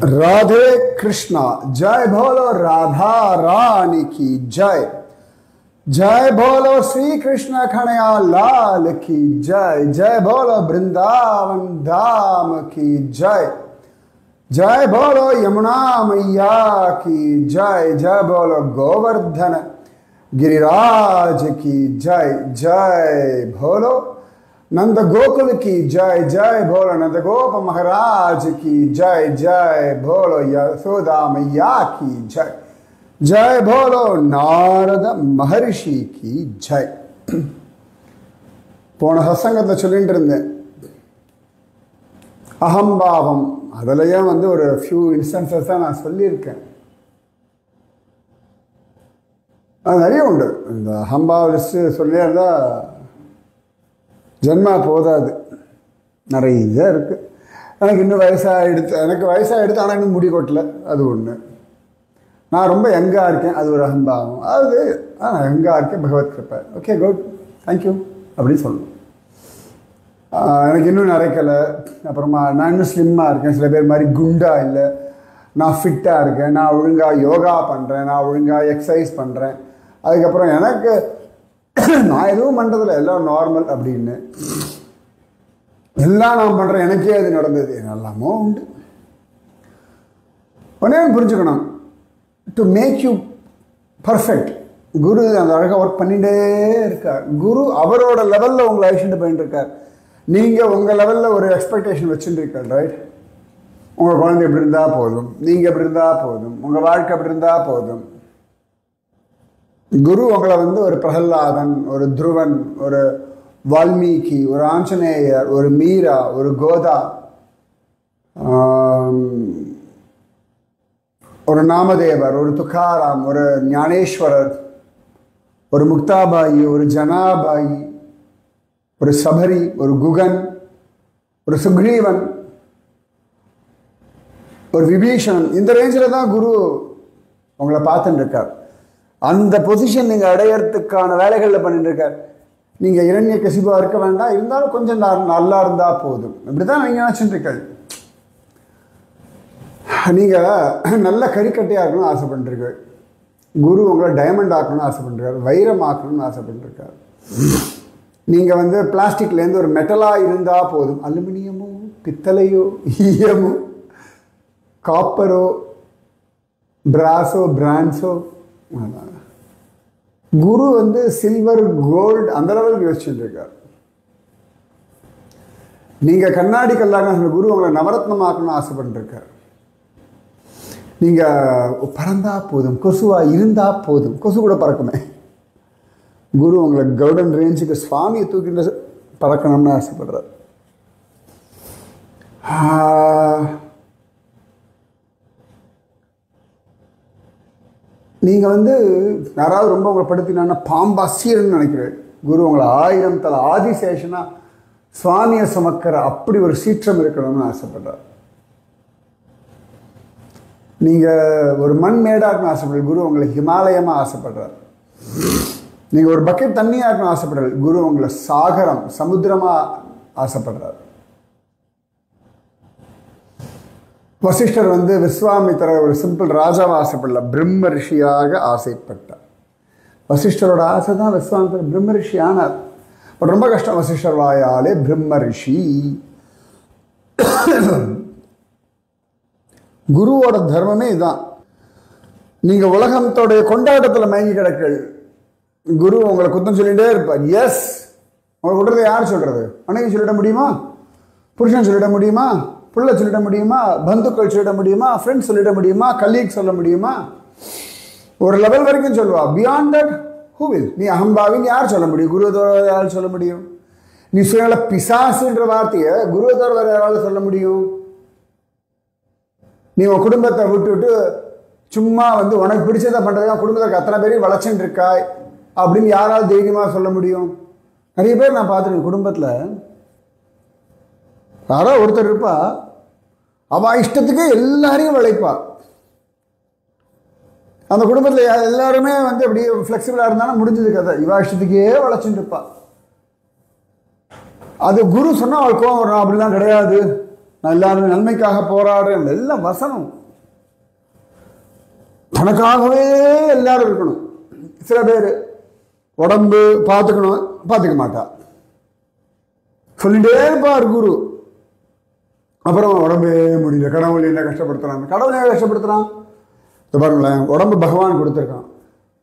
राधे कृष्णा जय बोलो राधा रानी की जय जय बोलो श्री कृष्ण कन्हैया लाल की जय जय बोलो वृंदावन धाम की जय जय बोलो यमुना मैया की जय जय बोलो गोवर्धन गिरिराज की जय जय बोलो नंद गोकुल की जय जय बोलो नंद गोप महाराज की जय जय बोलो यशोदा मैया की जय जय बोलो नारद महर्षि की जय போன சத்சங்கத்தை சொல்லிட்டு இருந்தேன் அகம்பாவம் அதுலயும் ஒரு ஃபியூ இன்ஸ்டன்சஸ் தான் நான் சொல்லியிருக்கேன். அது நிறைய உண்டு. இந்த அகம்பாவ லிஸ்ட் சொல்லியே இருந்தால் ஜென்மா போதாது, நிறைய இருக்குது. எனக்கு இன்னும் வயசாகிடுத்து ஆனால் இன்னும் முடி கொட்டலை, அது ஒன்று. நான் ரொம்ப யங்காக இருக்கேன், அது ஒரு அகம்பாவம். அதாவது நான் யங்காக இருக்கேன், பகவத் கிருப்பை, ஓகே குட் தேங்க்யூ அப்படின்னு சொல்லணும். எனக்கு இன்னும் நிறைக்கலை, அப்புறமா நான் இன்னும் ஸ்லிம்மாக இருக்கேன், சில பேர் மாதிரி குண்டாக இல்லை, நான் ஃபிட்டாக இருக்கேன், நான் ஒழுங்காக யோகா பண்ணுறேன், நான் ஒழுங்காக எக்ஸசைஸ் பண்ணுறேன், அதுக்கப்புறம் எனக்கு நான் எதுவும் பண்ணுறதில்ல, எல்லாம் நார்மல் அப்படின்னு எல்லாம் நான் பண்ணுறேன், எனக்கே அது நடந்தது, எல்லாமோ உண்டு. உடனே புரிஞ்சுக்கணும், டு மேக் யூ பர்ஃபெக்ட் குரு அந்த அழகாக ஒர்க் பண்ணிகிட்டே இருக்கார். குரு அவரோட லெவலில் உங்களை அழிச்சுட்டு போயிட்டு இருக்கார். நீங்கள் உங்கள் லெவலில் ஒரு எக்ஸ்பெக்டேஷன் வச்சுட்டு இருக்கார், ரைட்? உங்கள் குழந்தை எப்படி இருந்தால் போதும், நீங்கள் எப்படி இருந்தால் போதும், உங்கள் வாழ்க்கை எப்படி இருந்தால் போதும். குரு உங்களை ஒரு பிரகலாதன், ஒரு துருவன், ஒரு வால்மீகி, ஒரு ஆஞ்சநேயர், ஒரு மீரா, ஒரு கோதா, ஒரு நாமதேவர், ஒரு துக்காராம், ஒரு ஞானேஸ்வரர், ஒரு முக்தாபாயி, ஒரு ஜனாபாயி, ஒரு சபரி, ஒரு குகன், ஒரு சுக்ரீவன், ஒரு விபீஷணன், இந்த ரேஞ்சில் தான் குரு உங்களை பார்த்துட்டு இருக்கார். அந்த பொசிஷன் நீங்கள் அடையிறதுக்கான வேலைகளில் பண்ணிட்டு இருக்கார். நீங்கள் இரண்ய கசிபாக இருக்க வேண்டாம், இருந்தாலும் கொஞ்சம் நல்லா இருந்தால் போதும், இப்படி தான் நீங்கள் நினச்சிட்டு இருக்காது. நீங்கள் நல்ல கறிக்கட்டையாக இருக்கணும்னு ஆசைப்பட்டுருக்காரு குரு, உங்களை டைமண்ட் ஆக்கணும்னு ஆசைப்பட்டுருக்காரு, வைரம் ஆக்கணும்னு ஆசைப்பட்டுருக்காரு. நீங்கள் பிளாஸ்டிக்லேருந்து ஒரு மெட்டலாக இருந்தால் போதும், அலுமினியமோ பித்தளையோ ஈயமோ காப்பரோ பிராஸோ பிரான்ஸோ, குரு சில்வர் கோல்டு அந்த லெவலுக்கு யோசிச்சுட்டு இருக்கார். நீங்கள் கண்ணாடி கல்லாக குரு உங்களை நவரத்னமாக்கணும்னு ஆசைப்பட்டுருக்கார். நீங்கள் பறந்தா போதும், கொசுவாக இருந்தால் போதும், கொசு கூட பறக்குமே. குரு உங்களை கவுடன் ரேஞ்சுக்கு சுவாமியை தூக்கிட்டு பறக்கணும்னு ஆசைப்படுறார். நீங்கள் யாராவது ரொம்ப உங்களை படுத்தினா பாம்பா சீரன்னு நினைக்கிறேன். குரு உங்களை 1000 தலை ஆதிசேஷனா சுவாமியை சுமக்கிற அப்படி ஒரு சீற்றம் இருக்கணும்னு ஆசைப்படுறார். நீங்கள் ஒரு மண் மேடாக இருக்கணும் ஆசைப்படுற குரு உங்களை ஹிமாலயமாக ஆசைப்படுறார். நீங்கள் ஒரு பக்கெட் தண்ணியாக இருக்கணும் ஆசைப்படுறாரு குரு உங்களை சாகரம் சமுத்திரமாக ஆசைப்படுறார். வசிஷ்டர் விஸ்வாமித்திரர் ஒரு சிம்பிள் ராஜாவாக ஆசைப்படல, பிரம்ம ரிஷியாக ஆசைப்பட்டார். வசிஷ்டரோட ஆசை தான் விஸ்வாமித்திரர் பிரம்ம ரிஷி ஆனார். பட் ரொம்ப கஷ்டம், வசிஷ்டர் வாயாலே பிரம்ம ரிஷி. குருவோட தர்மமே இதுதான். நீங்கள் உலகத்தோடைய கொண்டாட்டத்தில் மயங்கி கிடக்கள், குரு உங்களை குத்தம் சொல்லிகிட்டே இருப்பார். எஸ், உங்களை விடுறதை யார் சொல்கிறது? மனைவி சொல்லிட முடியுமா? புருஷன் சொல்லிட முடியுமா? பிள்ளை சொல்லிட முடியுமா? பந்துக்கள் சொல்லிட முடியுமா? ஃப்ரெண்ட்ஸ் சொல்லிட முடியுமா? கலீக் சொல்ல முடியுமா? ஒரு லெவல் வரைக்கும் சொல்லுவா. Beyond that who will? நீ அகம்பாவின்னு யார் சொல்ல முடியும்? குருவதோட யார் சொல்ல முடியும்? நீ சொல்ல பிசாசுன்ற வார்த்தையை குருவதோட வேறு யாராவது சொல்ல முடியும்? நீ உன் குடும்பத்தை விட்டுவிட்டு சும்மா உனக்கு பிடிச்சதை பண்ணுறதுக்காக குடும்பத்துக்கு அத்தனை பேரையும் வளர்ச்சின்னு இருக்காய் அப்படின்னு யாராவது தைரியமாக சொல்ல முடியும்? நிறைய பேர் நான் பார்த்துருக்கேன், குடும்பத்தில் யாரோ ஒருத்தர் இருப்பா, அவள் இஷ்டத்துக்கே எல்லாரையும் வளைப்பா. அந்த குடும்பத்தில் எல்லாருமே அப்படியே ஃப்ளெக்சிபிளாக இருந்தாலும் முடிஞ்சது கதை. இவா இஷ்டத்துக்கே வளைச்சுட்டு இருப்பா. அது குரு சொன்னால் அவள் கோவம் வரணும், அப்படிலாம் கிடையாது, நான் எல்லாரும் நன்மைக்காக போராடுறேன், எல்லாம் வசனம். தனக்காகவே எல்லாரும் இருக்கணும். சில பேர் உடம்பு பார்த்துக்கணும், பார்த்துக்க மாட்டா, சொல்லிட்டே இருப்பார் குரு. அப்புறம் உடம்பே முடியல, கடவுள் என்ன கஷ்டப்படுத்துறான், கடவுள் என்ன கஷ்டப்படுத்துறான். பாருங்களேன், உடம்பு பகவான் கொடுத்துருக்கான்.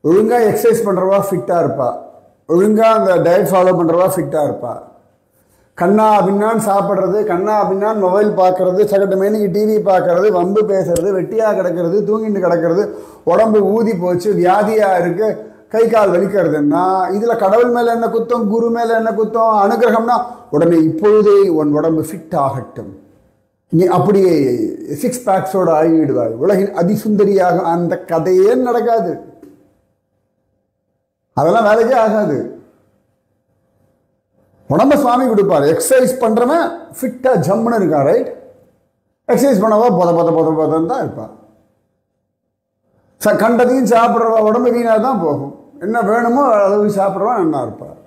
ஒழுங்காக எக்ஸசைஸ் பண்ணுறவா ஃபிட்டாக இருப்பா, ஒழுங்காக அந்த டயட் ஃபாலோ பண்ணுறவா ஃபிட்டாக இருப்பா. கண்ணா அப்படின்னான்னு சாப்பிட்றது, கண்ணா அப்படின்னான்னு மொபைல் பார்க்கறது, சகட்டு மேனிக்கு டிவி பார்க்கறது, வம்பு பேசுறது, வெட்டியாக கிடக்கிறது, தூங்கிட்டு கிடக்கிறது, உடம்பு ஊதி போச்சு, வியாதியாக இருக்கு, கை கால் வலிக்கிறதுன்னா இதில் கடவுள் மேலே என்ன குத்தம், குரு மேலே என்ன குத்தம்? அனுகிரகம்னா உடனே இப்பொழுதே உன் உடம்பு ஃபிட் ஆகட்டும், நீ அப்படியே 6 பேக்ஸோட ஆகிவிடுவாய், உலகின் அதிசுந்தரியாக. அந்த கதையே நடக்காது, அதெல்லாம் வேலைக்கே ஆகாது. உடம்ப சுவாமி கொடுப்பார். எக்ஸசைஸ் பண்றவன் ஃபிட்டா ஜம்முன்னு இருக்கான், ரைட்? எக்ஸசைஸ் பண்ணவா பொதன்னு தான் இருப்பான். கண்டதையும் சாப்பிட்றவா உடம்பு வீணாக தான் போகும். என்ன வேணுமோ அளவு சாப்பிட்றவா நல்லா இருப்பார்.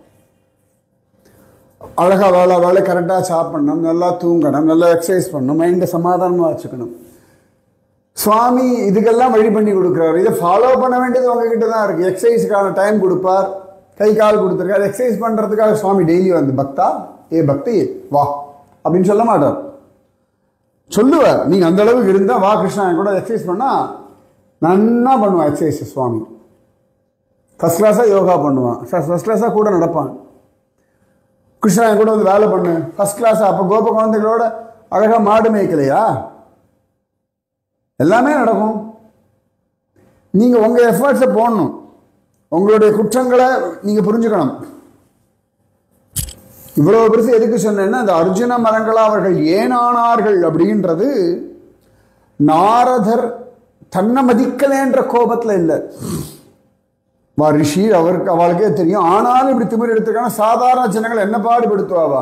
அழகா வேலை கரெக்டாக சாப்பிடணும், நல்லா தூங்கணும், நல்லா எக்ஸசைஸ் பண்ணணும், மைண்டை சமாதானமாக வச்சுக்கணும். சுவாமி இதுக்கெல்லாம் வழி பண்ணி கொடுக்குறாரு. இதை ஃபாலோ பண்ண வேண்டியது உங்ககிட்ட தான் இருக்குது. எக்ஸசைஸுக்கான டைம் கொடுப்பார், கை கால் கொடுத்துருக்காரு. எக்ஸசைஸ் பண்ணுறதுக்காக சுவாமி டெய்லி வந்து பக்தா பக்தி வா அப்படின்னு சொல்ல மாட்டார், சொல்லுவார். நீங்கள் அந்த அளவுக்கு இருந்தால் வா கிருஷ்ணா கூட எக்ஸசைஸ் பண்ணால் நன்னா பண்ணுவான். எக்ஸசைஸ் சுவாமி ஃபஸ்ட் கிளாஸாக யோகா பண்ணுவான், ஃபஸ்ட் கிளாஸாக கூட நடப்பான். கிருஷ்ணா கூட வந்து வேலை பண்ணு ஃபஸ்ட் கிளாஸாக. அப்போ கோப குழந்தைகளோட அழகாக மாடு மேய்க்கலையா? எல்லாமே நடக்கும். நீங்கள் உங்கள் எஃபர்ட்ஸை போடணும், உங்களுடைய குற்றங்களை நீங்கள் புரிஞ்சுக்கணும். இவ்வளோ பெருசு எதுக்கு சொன்னேன்னா, இந்த அர்ஜுன மரங்களா அவர்கள் ஏனானார்கள் அப்படின்றது நாரதர் தன்னை மதிக்கலேன்ற கோபத்தில் இல்லை. ரிஷி அவருக்கு அவளுக்கே தெரியும். ஆனாலும் இப்படி திமிர் எடுத்துக்கான சாதாரண ஜனங்கள் என்ன பாடுபடுத்துவாவா,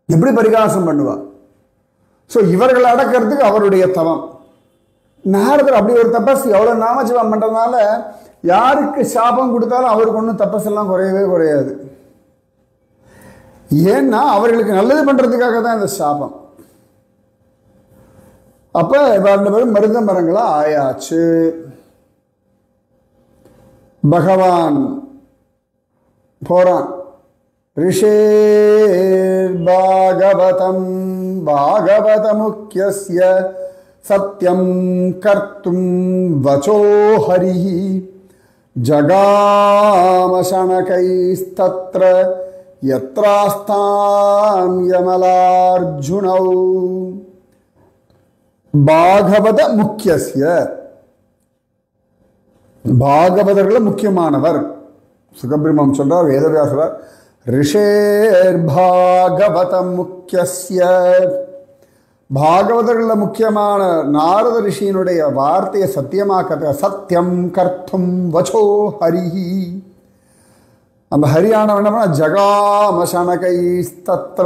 எப்படி பரிகாசம் பண்ணுவா. ஸோ இவர்களை அடக்கிறதுக்கு அவருடைய தவம். நாரதர் அப்படி ஒரு தபஸ் எவ்வளோ நாமஜபம் பண்ணுறதுனால யாருக்கு சாபம் கொடுத்தாலும் அவருக்கு ஒன்றும் தபஸெல்லாம் குறையவே குறையாது. ஏன்னா அவர்களுக்கு நல்லது பண்ணுறதுக்காக தான் இந்த சாபம். அப்போ 2 பேரும் மருத மரங்களா ஆயாச்சு. பகவான் போறான். ரிஷேர் பாகவதம் பாகவத முக்கியஸ்ய சத்யம் கர்த்தும் வச்சோ ஹரிஹி ஜகாமசனகைஸ்தத்ர யத்ராஸ்தாம் யமலார்ஜுனௌ. பாகவத முக்கியஸ்ய, பாகவதர்கள் முக்கியமானவர். சுகபிரம்மம் சொல்றார், வேதவியாசர் ரிஷேர் பாகவத முக்கியஸ்ய, பாகவதர்கள் முக்கியமான நாரத ரிஷியினுடைய வார்த்தையை சத்தியமாக்க சத்தியம் கர்த்தும் வச்சோ ஹரிஹி. அந்த ஹரியானவன ஜகாமசனகைஸ்தத்ர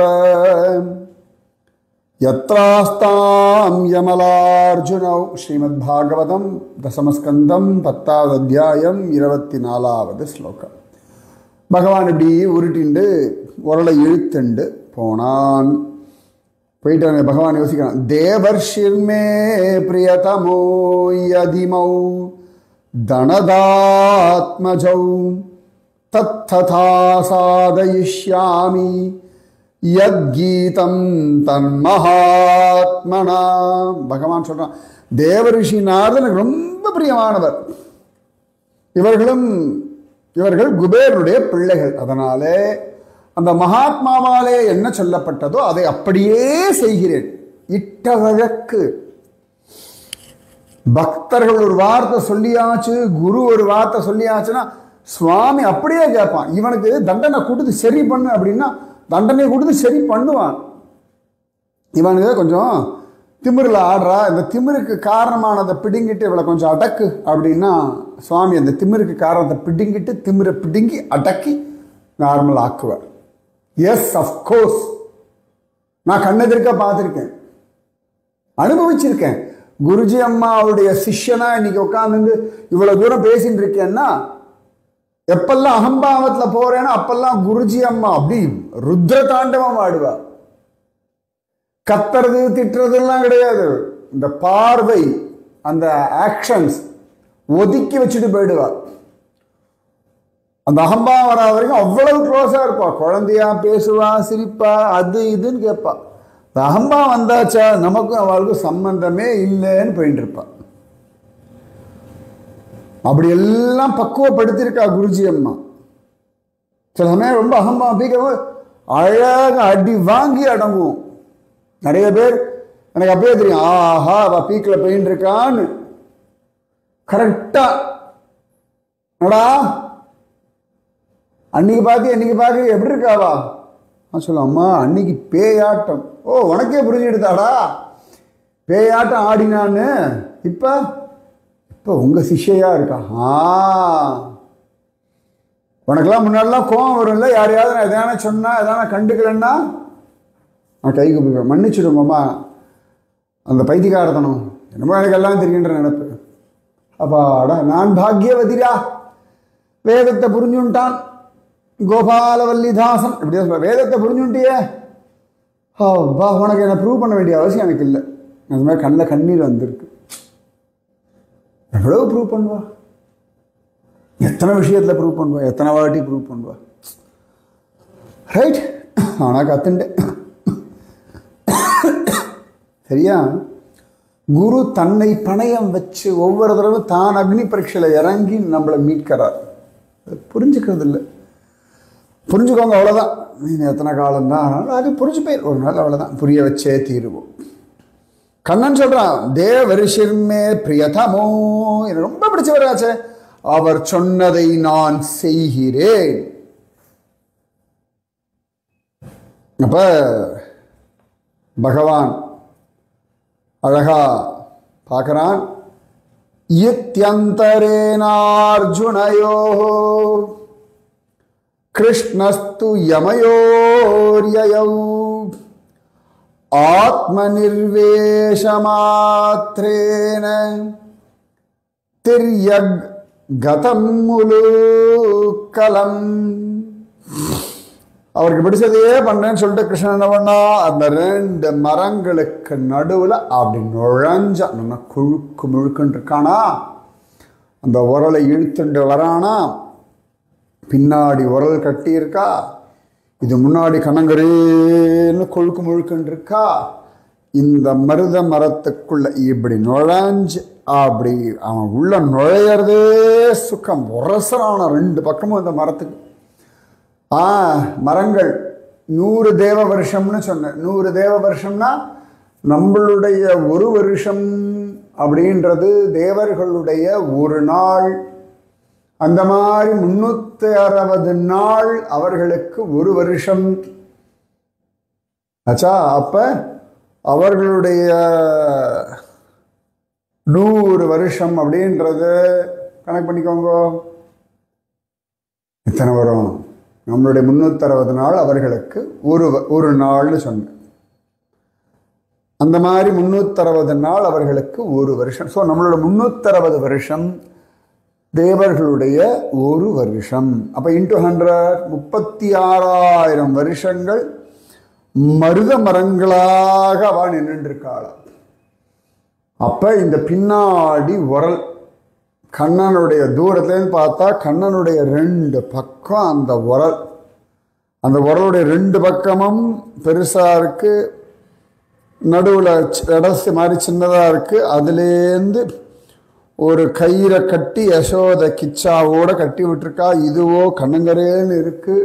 யத்ராஸ்தாம் யமலார்ஜுனௌ. ஸ்ரீமத் பாகவதம் தசமஸ்கந்தம் 10வது அத்தியாயம் 24வது ஸ்லோகம். பகவான் இப்படி உருட்டிண்டு உரலை இழுத்துண்டு போனான். போயிட்டு பகவான் யோசிக்கிறான். தேவர்ஷிர்மே பிரியதமோ யதிமௌ தனதாத்மஜௌ தத்ததா சாதயிஷ்யாமி யத்கீதம் தன்மஹாத்மனா. பகவான் சொல்றான், தேவரிஷி நாரதன் ரொம்ப பிரியமானவர். இவர்கள் குபேரனுடைய பிள்ளைகள். அதனாலே அந்த மகாத்மாவாலே என்ன சொல்லப்பட்டதோ அதை அப்படியே செய்கிறேன். இட்ட வழக்கு. பக்தர்கள் ஒரு வார்த்தை சொல்லியாச்சு, குரு ஒரு வார்த்தை சொல்லியாச்சுன்னா சுவாமி அப்படியே கேட்பான். இவனுக்கு தண்டனை கொடுத்து சரி பண்ணு அப்படின்னா தண்டனை கொடுத்து சரி பண்ணுவான். இவனுக்கு கொஞ்சம் திமிரில் ஆடுறா, இந்த திமிருக்கு காரணமானதை பிடுங்கிட்டு இவளை கொஞ்சம் அடக்கு அப்படின்னா சுவாமி அந்த திமிருக்கு காரணத்தை பிடுங்கிட்டு திமிரை பிடுங்கி அடக்கி நார்மல் ஆக்குவார். எஸ், அஃப்கோர்ஸ், நான் கண்ணெதிர்க்க பார்த்துருக்கேன், அனுபவிச்சிருக்கேன். குருஜி அம்மாவுடைய சிஷ்யனா இன்னைக்கு உட்காந்து இவ்வளவு தூரம் பேசிட்டு இருக்கேன்னா, எப்பெல்லாம் அகம்பாவத்தில் போறேன்னா அப்பெல்லாம் குருஜி அம்மா அப்படி ருத்ர தாண்டவம் ஆடுவா. கத்துறது திட்டுறதுலாம் கிடையாது. இந்த பார்வை, அந்த ஆக்ஷன்ஸ் ஒதுக்கி வச்சுட்டு போயிடுவா. அந்த அகம்பாவம் வராத வரைக்கும் அவ்வளவு க்ளோஸா இருப்பா. குழந்தையா பேசுவா, சிரிப்பா, அது இதுன்னு கேட்பா. இந்த அகம்பாவம் வந்தாச்சா நமக்கும் அவளுக்கும் சம்பந்தமே இல்லைன்னு போயிட்டு இருப்பா. அப்படி எல்லாம் பக்குவப்படுத்திருக்கா குருஜி அம்மா. சில சமயம் ரொம்ப அகம்பாவம் பீக்கவும் அழகாக அடி வாங்கி அடங்குவோம். நிறைய பேர் எனக்கு அப்பயே தெரியும், ஆஹா அவ பீக்கில் போயின்னு இருக்கான்னு. கரெக்டா நடா அன்னைக்கு பார்த்து எப்படி இருக்காவா? நான் சொல்ல, அம்மா அன்னைக்கு பேயாட்டம். ஓ, உனக்கே புரிஞ்சுடுதாடா, பேயாட்டம் ஆடினான்னு. இப்போ உங்க சிஷ்யா இருக்கா. உனக்கெல்லாம் முன்னாடிலாம் கோவம் வரும்ல, யாரையாவது நான் எதான சொன்னா எதான கண்டுக்கலன்னா நான் கை கூப்பிடுவேன், மன்னிச்சுடுங்கம்மா, அந்த பைத்தியக்காரத்தனம் என்னமோ எனக்கு எல்லாம் தெரியுன்ற நினைப்பு. அப்பாடா நான் பாக்யவதிரா, வேதத்தை புரிஞ்சுட்டான் கோபாலவல்லிதாசன் இப்படியா சொல்ல. வேதத்தை புரிஞ்சுட்டியே, வா உனக்கு என்ன ப்ரூவ் பண்ண வேண்டிய அவசியம் எனக்கு இல்லை. அது மாதிரி கண்ணில் கண்ணீர் வந்திருக்கு. எவ்வளவு ப்ரூவ் பண்ணுவா, எத்தனை விஷயத்தில் ப்ரூவ் பண்ணுவா, எத்தனை வாட்டி ப்ரூவ் பண்ணுவா. ரைட், ஆனால் கத்துண்டேன். சரியா? குரு தன்னை பணயம் வச்சு ஒவ்வொரு தடவை தான் அக்னி பரீட்சையில் இறங்கி நம்மளை மீட்கிறார். புரிஞ்சுக்கிறது இல்லை. புரிஞ்சுக்கோங்க, அவ்வளோதான். நீ எத்தனை காலம்தான் ஆனாலும் அது புரிஞ்சு போயிரு ஒரு நாள், அவ்வளோதான். புரிய வச்சே தீருவோம். கண்ணன் சொல்றான், தேவரிஷிர்மே பிரியதமோ, எனக்கு ரொம்ப பிடிச்சவராச்சே, அவர் சொன்னதை நான் செய்கிறேன். அப்ப பகவான் அழகா பார்க்கிறான். இத்யந்தரேனார்ஜுனயோ கிருஷ்ணஸ்து யமயோர்யயௌ ஆத்மநிர்வேஷமாத்ரேன திர்யக் கதம் முலுக்கலம். அவருக்கு பிடிச்சதையே பண்றேன்னு சொல்லிட்டு கிருஷ்ணன் என்ன பண்ணா, அந்த ரெண்டு மரங்களுக்கு நடுவில் அப்படி நுழைஞ்சா. நம்ம குழுக்கு முழுக்குன்னு இருக்கானா, அந்த உரலை இழுத்துண்டு வரானா, பின்னாடி உரல் கட்டி இருக்கா, இது முன்னாடி கண்ணங்கரேன்னு கொழுக்கு முழுக்குன்னு இருக்கா. இந்த மருத மரத்துக்குள்ள இப்படி நுழைஞ்சு அப்படி அவன் உள்ள நுழையிறதே சுக்கம். உரசரான ரெண்டு பக்கமும் இந்த மரத்துக்கு. மரங்கள் 100 தேவ வருஷம்னு சொன்னேன். 100 தேவ வருஷம்னா நம்மளுடைய ஒரு வருஷம் அப்படின்றது தேவர்களுடைய ஒரு நாள். அந்த மாதிரி 360 நாள் அவர்களுக்கு ஒரு வருஷம் ஆச்சா. அப்ப அவர்களுடைய 100 வருஷம் அப்படின்றது கணக்கு பண்ணிக்கோங்க, எத்தனை வரும்? நம்மளுடைய 360 நாள் அவர்களுக்கு ஒரு நாள்னு சொன்னேன். அந்த மாதிரி 360 நாள் அவர்களுக்கு ஒரு வருஷம். ஸோ நம்மளோட 360 வருஷம் தேவர்களுடைய ஒரு வருஷம். அப்ப இன்டு 100 36,000 வருஷங்கள் மருத மரங்களாக அவ நின்று இருக்காளா. அப்ப இந்த பின்னாடி உரல் கண்ணனுடைய தூரத்துலேருந்து பார்த்தா கண்ணனுடைய 2 பக்கம் அந்த உரல், அந்த உரலுடைய 2 பக்கமும் பெருசா இருக்கு, நடுவில் இடசு மாதிரி சின்னதா இருக்கு. அதுலேருந்து ஒரு கயிறை கட்டி யசோத கிச்சாவோட கட்டி விட்டுருக்கா. இதுவோ கண்ணங்கரேன்னு இருக்கு.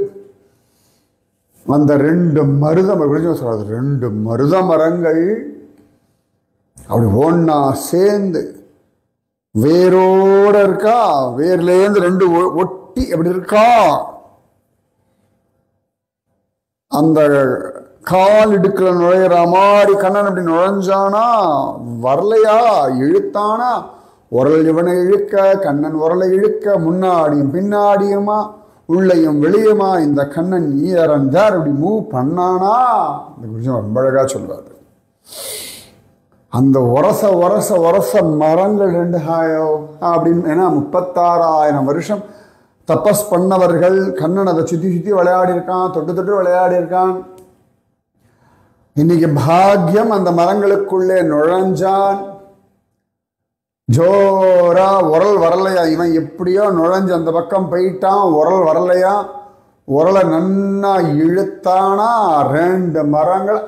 அந்த 2 மருத சொல்றது 2 மருத மரங்கள் அப்படி ஒன்னா சேர்ந்து வேரோட இருக்கா. வேர்லேருந்து 2 ஒட்டி எப்படி இருக்கா. அந்த கால் இடுக்கல நுழையிற மாதிரி கண்ணன் அப்படி நுழைஞ்சானா, வரலையா இழுத்தானா, உரல் இவனை இழுக்க, கண்ணன் உரலை இழுக்க, முன்னாடியும் பின்னாடியுமா உள்ளையும் வெளியுமா இந்த கண்ணன் ஈரந்தார் அப்படி மூவ் பண்ணானா. இந்த குறிச்சும் ரொம்ப அழகா சொல்வார். அந்த உரச உரச உரச மரங்கள் 2 அப்படின்னு, ஏன்னா 36,000 வருஷம் தபஸ் பண்ணவர்கள். கண்ணன் அதை சுற்றி சுற்றி விளையாடி இருக்கான், தொட்டு தொட்டு விளையாடி இருக்கான். இன்னைக்கு பாக்கியம் அந்த மரங்களுக்குள்ளே நுழைஞ்சான். ஜோரா உரல் வரலையா, இவன் எப்படியோ நுழைஞ்சு அந்த பக்கம் போயிட்டான். உரல் வரலையா, உரலை நன்னா இழுத்தானா, 2 மரங்கள்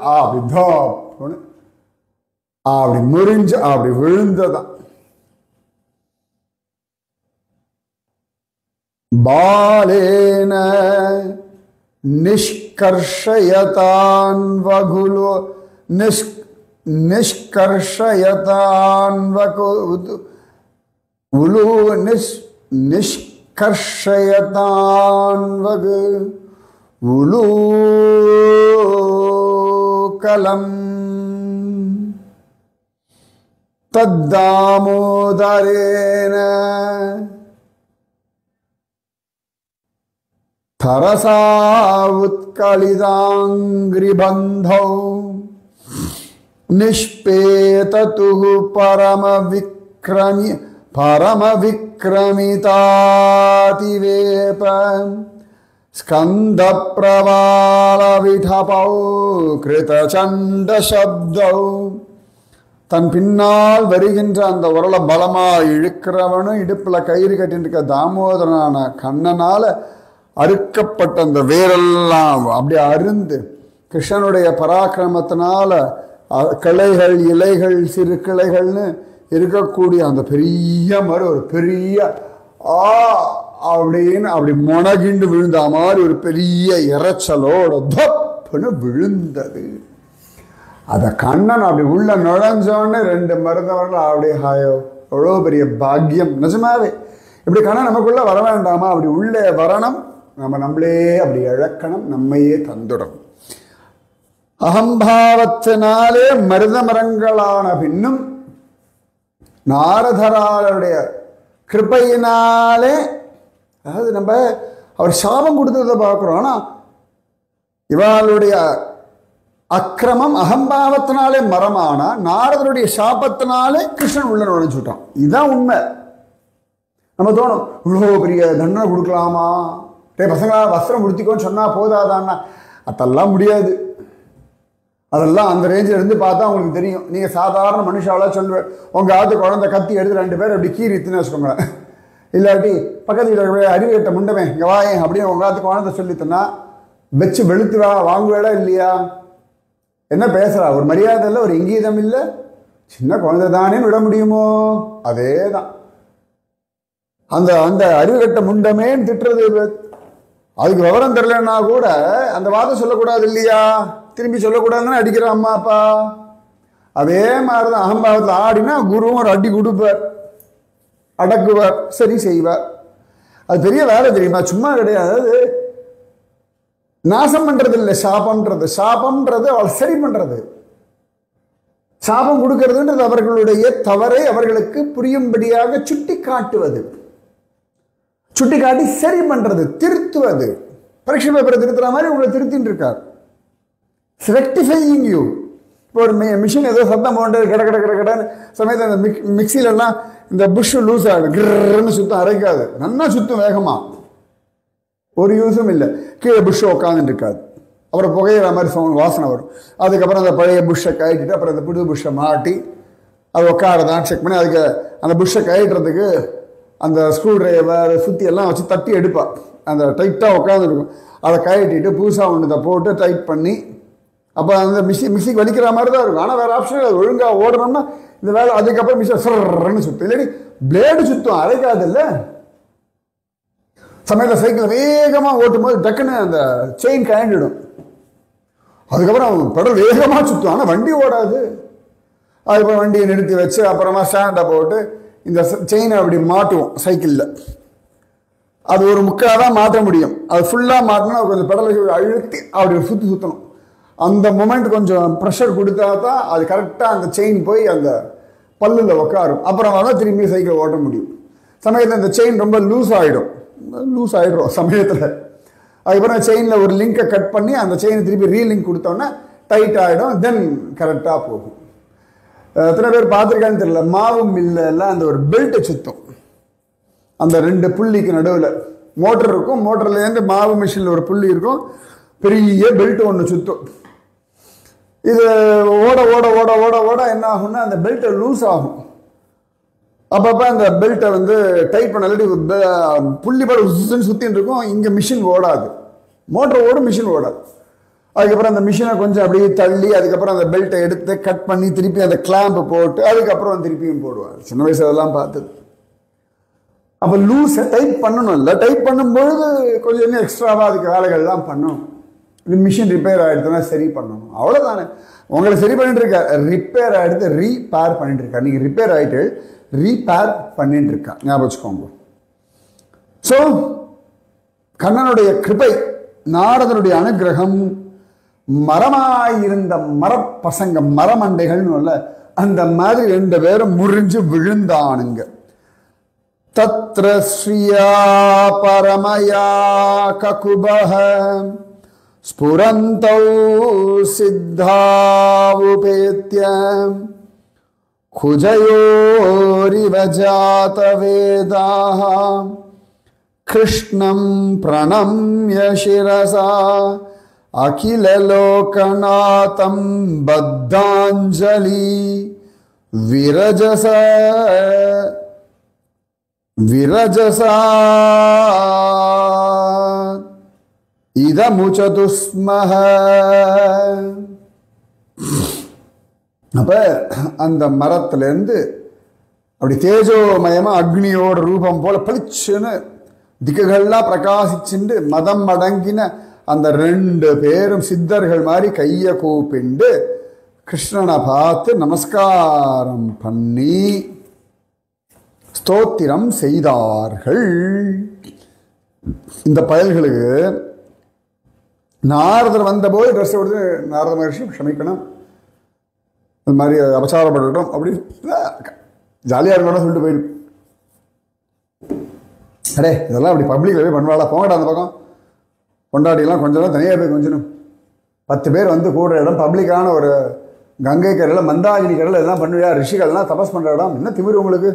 அப்படி முறிஞ்சு அப்படி விழுந்ததான். பாலேன நிஷ்கர்ஷயதான் வகுலோ நிஷ்கர்ஷயதான் உலு நிஷ்கர்ஷயதான் வகு உலூகலம் தத்தாமோதரேன தரசா உத்கலிதாங்கிரிபந்தௌ நிஷ்பேததுஹு பரமவிக்ரமிதாதிவேப ஸ்கந்தப்ரவாளவிடபௌ கிருதசண்டசப்தௌ. தன் பின்னால் வருகின்ற அந்த உரளை பலமா இழுக்கிறவனும் இடுப்புல கயிறு கட்டிருக்க தாமோதரனான கண்ணனால அறுக்கப்பட்ட அந்த வேரெல்லாம் அப்படியே அருந்து கிருஷ்ணனுடைய பராக்கிரமத்தினால கிளைகள் இலைகள் சிறு கிளைகள்னு இருக்கக்கூடிய அந்த பெரிய மரம் ஒரு பெரிய அப்படின்னு அப்படி முனகிண்டு விழுந்த மாதிரி ஒரு பெரிய இறைச்சலோட தப்புன்னு விழுந்தது. அதை கண்ணன் அப்படி உள்ள நுழைஞ்சோன்னு 2 மருந்தவர்கள் அப்படியே ஹாயோ எவ்வளோ பெரிய பாக்கியம். நிஜமாவே இப்படி கண்ணன் நமக்குள்ள வர வேண்டாமா? அப்படி உள்ளே வரணும், நம்மளே அப்படி இழக்கணும், நம்மையே தந்துடணும். அகம்பாவத்தினாலே மருத மரங்களான பின்னும் நாரதராளுடைய கிருபையினாலே, அதாவது நம்ம அவர் சாபம் கொடுத்ததை பார்க்கிறோம். ஆனா இவளுடைய அக்கிரமம் அகம்பாவத்தினாலே மரமானா நாரதருடைய சாபத்தினாலே கிருஷ்ணன் உள்ள நுழைஞ்சுட்டான். இதுதான் உண்மை. நம்ம தோணும் இவ்வளோ பெரிய தண்டனை கொடுக்கலாமா, பசங்களா வஸ்திரம் உடுத்திக்கோன்னு சொன்னா போதாதான்னா, அதெல்லாம் முடியாது. அதெல்லாம் அந்த ரேஞ்சில் இருந்து பார்த்தா உங்களுக்கு தெரியும். நீங்கள் சாதாரண மனுஷாவெல்லாம் சொல்லுவேன், உங்கள் ஆத்து குழந்தை கத்தி எடுத்து 2 பேர் அப்படி கீறித்துன்னு வச்சுக்கோங்களேன். இல்லாட்டி பக்கத்தில் அறிவுகட்ட முண்டமே இங்கே வாயேன் அப்படின்னு உங்கள் ஆத்து குழந்தை சொல்லித்தனா வச்சு வெளுத்து வாங்குவேடா இல்லையா? என்ன பேசுகிறா? ஒரு மரியாதை இல்லை, ஒரு இங்கீதம் இல்லை. சின்ன குழந்தை தானே விட முடியுமோ? அதே தான். அந்த அந்த அறிவுகட்ட முண்டமேன்னு திட்டுறது. அதுக்கு விவரம் தெரியலன்னா கூட அந்த வாதம் சொல்லக்கூடாது இல்லையா? திரும்பி சொல்லக்கூடாதுன்னு அடிக்கிற அம்மா அப்பா. அதே மாதிரிதான் அகம்பாவத்தில் ஆடினா குருவும் ஒரு அடி கொடுப்பார், அடக்குவார், சரி செய்வார். அது பெரிய வேலை தெரியுமா? சும்மா கிடையாது. அதாவது நாசம் பண்றது இல்லை, சாபம்ன்றது. சாபம்ன்றது அவளை சரி பண்றது. சாபம் கொடுக்கறதுன்றது அவர்களுடைய தவறை அவர்களுக்கு புரியும்படியாக சுட்டி காட்டுவது, சுட்டி காட்டி சரி பண்றது, திருத்துவது. பரீட்சை பேப்பரை திருத்துற மாதிரி உங்களை திருத்தின்னு இருக்கார். Rectifying you. இப்போ ஒரு மிஷின் ஏதோ சத்தம் போட்டு கட கட கட கடன்னு சமயத்தில் அந்த மிக்சிலெல்லாம் இந்த புஷ் லூஸ் ஆகிடும், கிரன்னு சுத்தம், அரைக்காது, நல்லா சுத்தம் வேகமாக, ஒரு யூஸும் இல்லை. கீழே புஷ் உட்காந்துட்டு இருக்காது. அப்புறம் புகையிற மாதிரி வாசனை வரும். அதுக்கப்புறம் அந்த பழைய புஷ்ஷை கழட்டிட்டு அப்புறம் அந்த புது புஷ்ஷை மாட்டி அது உட்காரதான் செக் பண்ணி அதுக்கு அந்த புஷ்ஷை கழட்டுறதுக்கு அந்த ஸ்க்ரூ டிரைவர் சுற்றி எல்லாம் வச்சு தட்டி எடுப்பாள். அந்த டைட்டாக உட்காந்துருக்கும். அதை கழட்டிட்டு புதுசாக ஒன்று போட்டு டைட் பண்ணி அப்போ அந்த மிக்சிக்கு வலிக்கிற மாதிரி தான் இருக்கும். ஆனால் வேறு ஆப்ஷன் அது ஒழுங்காக ஓடணும்னா இந்த வேலை. அதுக்கப்புறம் மிக்சி சர்ன்னு சுற்றும், இல்லாட்டி பிளேடு சுற்றும், அரைக்காது இல்லை. சமயத்தில் சைக்கிள் வேகமாக ஓட்டும் போது டக்குன்னு அந்த செயின் கழண்டிடும். அதுக்கப்புறம் பெடல் வேகமாக சுற்றும், ஆனால் வண்டி ஓடாது. அதுக்கப்புறம் வண்டியை நிறுத்தி வச்சு அப்புறமா ஸ்டாண்டை போட்டு இந்த செயினை அப்படி மாட்டுவோம் சைக்கிளில். அது ஒரு முக்காக தான் மாற்ற முடியும். அது ஃபுல்லாக மாட்டினா கொஞ்சம் பெடலை அழுத்தி அப்படி சுற்றணும். அந்த மொமெண்ட் கொஞ்சம் ப்ரெஷர் கொடுத்தா தான் அது கரெக்டாக அந்த செயின் போய் அந்த பல்லில் உட்காரும். அப்புறமா தான் திரும்பி சைக்கிள் ஓட்ட முடியும். சமயத்தில் அந்த செயின் ரொம்ப லூஸ் ஆகிடும் சமயத்தில். அதுக்கப்புறம் செயினில் ஒரு லிங்கை கட் பண்ணி அந்த செயினை திருப்பி ரீலிங்க் கொடுத்தோன்னா டைட் ஆகிடும். தென் கரெக்டாக போகும். எத்தனை பேர் பார்த்துருக்கான்னு தெரியல, மாவு மில்லில் அந்த ஒரு பெல்ட்டை சுற்றும். அந்த 2 புள்ளிக்கு நடுவில் மோட்டர் இருக்கும். மோட்டர்லேருந்து மாவு மிஷினில் ஒரு புள்ளி இருக்கும், பெரிய பெல்ட் ஒன்று சுற்றும். இது ஓட ஓட ஓட ஓட ஓட என்ன ஆகும்னா அந்த பெல்ட்டை லூஸ் ஆகும். அப்பப்போ அந்த பெல்ட்டை வந்து டைட் பண்ண இல்லாட்டி புள்ளிப்பட சுற்றின்னு இருக்கும். இங்கே மிஷின் ஓடாது, மோட்டர் ஓடும், மிஷின் ஓடாது. அதுக்கப்புறம் அந்த மிஷினை கொஞ்சம் அப்படியே தள்ளி அதுக்கப்புறம் அந்த பெல்ட்டை எடுத்து கட் பண்ணி திருப்பி அந்த கிளாம்பு போட்டு அதுக்கப்புறம் திருப்பியும் போடுவாங்க. சின்ன வயசு அதெல்லாம் பார்த்தது. அப்போ லூஸை டைட் பண்ணணும். இல்லை டைட் பண்ணும்பொழுது கொஞ்சம் இன்னும் எக்ஸ்ட்ராவாக அதுக்கு வேலைகள்லாம் பண்ணணும். இது மிஷின் ரிப்பேர் ஆகிடுதுன்னா சரி பண்ணணும், அவ்வளோதானே. உங்களை சரி பண்ணிட்டு இருக்கா, ரிப்பேர் ஆகிடுது ரீபேர் பண்ணிட்டு இருக்கா. நீங்கள் ரிப்பேர் ஆகிட்டு ரீபேர் பண்ணிட்டு இருக்கா, ஞாபகம் வச்சுக்கோங்க. ஸோ கண்ணனுடைய கிருபை, நாரதனுடைய அனுகிரகம், மரமாயிருந்த மரப்பசங்க மரமண்டைகள்னு அந்த மாதிரி 2 பேரும் முறிஞ்சு விழுந்தானுங்க. தத்ர ஸ்ரீயா பரமயா ககுபஹ ஸ்புரந்தௌ சித்தாவுபேத்ய குஜயோரிவ ஜாதவேதாः கிருஷ்ணம் பிரணம்ய சிரசா அகிலலோகநாதம் பத்தாஞ்சலி விரஜசா இதமுச்சதுஸ்மஹ. அப்ப அந்த மரத்திலேருந்து அப்படி தேஜோமயமா அக்னியோட ரூபம் போல பளிச்சுன்னு திக்குகள்லாம் பிரகாசிச்சுண்டு மதம் அடங்கின அந்த 2 பேரும் சித்தர்கள் மாதிரி கையை கூப்பிண்டு கிருஷ்ணனை பார்த்து நமஸ்காரம் பண்ணி ஸ்தோத்திரம் செய்தார்கள். இந்த பயல்களுக்கு நாரதர் வந்தபோது ட்ரெஸ் எடுத்து நாரத மகர்ஷி க்ஷமிக்கணும், இந்த மாதிரி அபச்சாரப்படட்டும் அப்படி ஜாலியாக இருக்கணும் சொல்லிட்டு போயிடும். அடே இதெல்லாம் அப்படி பப்ளிக்கில் போய் பண்ணுவாளா, போங்கடா அந்த பக்கம் கொண்டாடிலாம் கொஞ்சம் தனியாக போய் கொஞ்சம் 10 பேர் வந்து கூடுற இடம், பப்ளிக்கான ஒரு கங்கை கரையில் மந்தாகினி கரையில் எல்லாம் பண்ணுவியா, ரிஷிகள்லாம் தபஸ் பண்ணுற இடம், என்ன திமிரு உங்களுக்கு,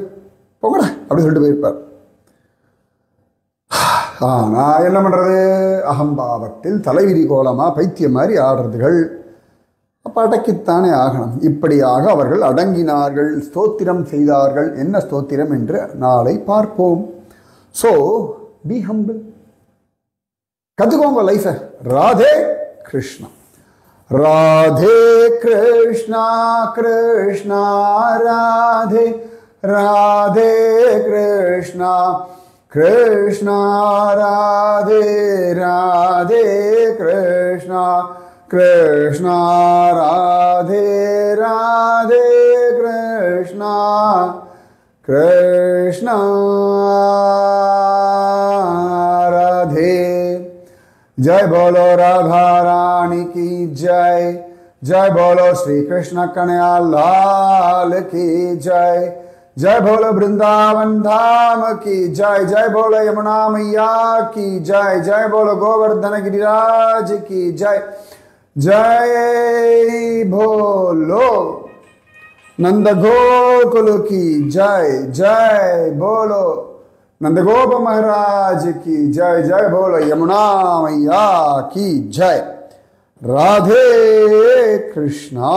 போங்கடா அப்படி சொல்லிட்டு போயிருப்பார். நான் என்ன பண்ணுறது, அகம்பாவத்தில் தலைவிரி கோலமாக பைத்தியம் மாதிரி ஆடுறதுகள், அப்போ அடக்கித்தானே ஆகணும். இப்படியாக அவர்கள் அடங்கினார்கள், ஸ்தோத்திரம் செய்தார்கள். என்ன ஸ்தோத்திரம் என்று நாளை பார்ப்போம். ஸோ பி ஹம்பிள், கற்றுக்கோங்க லைஃபை. ராதே கிருஷ்ணா, ராதே கிருஷ்ணா, கிருஷ்ணா ராதே, ராதே கிருஷ்ணா, கிருஷ்ணா ராதே, ராதே கிருஷ்ணா, கிருஷ்ணா ராதே, ராதே கிருஷ்ணா, கிருஷ்ணா ராதே. जय बोलो राधा रानी की जय, जय बोलो श्री कृष्ण कन्हैया लाल की जय, जय बोलो वृंदावन धाम की जय, जय बोलो यमुना मैया की जय, जय बोलो गोवर्धन गिरिराज की जय, जय बोलो नंद गोकुल की जय, जय बोलो नंदगोप महाराज की जय, जय बोलो यमुना मैया की जय. राधे कृष्णा.